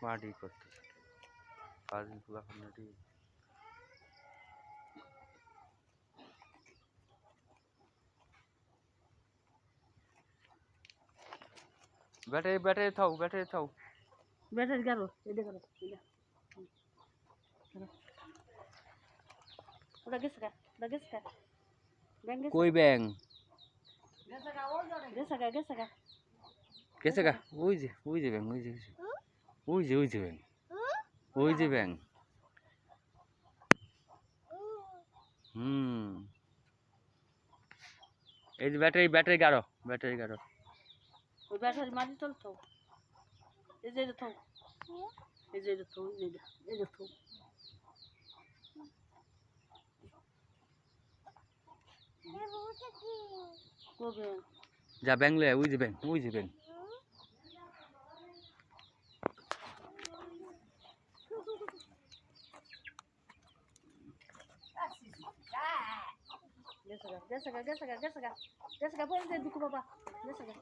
মাটি করতেছে কাজী ফুলা খান্নাটি ব্যাটারি ব্যাটারি থাও ব্যাটারি গারো এটা গারো ওটা গেছে গা ব্যাং গেছে কই ব্যাং গেছে গা ওই যে ব্যাং ওই যে ব্যাং ওই যে ব্যাং এই যে ব্যাটারি গাড়ো ওই ব্যাটারি মাটি চলতো এই যে থাও এই যে থাও এই যে থাও কবে যা ব্যাং লে ওই যে ব্যাং গেছে গা পরে দুঃখ বাবা গেছে গা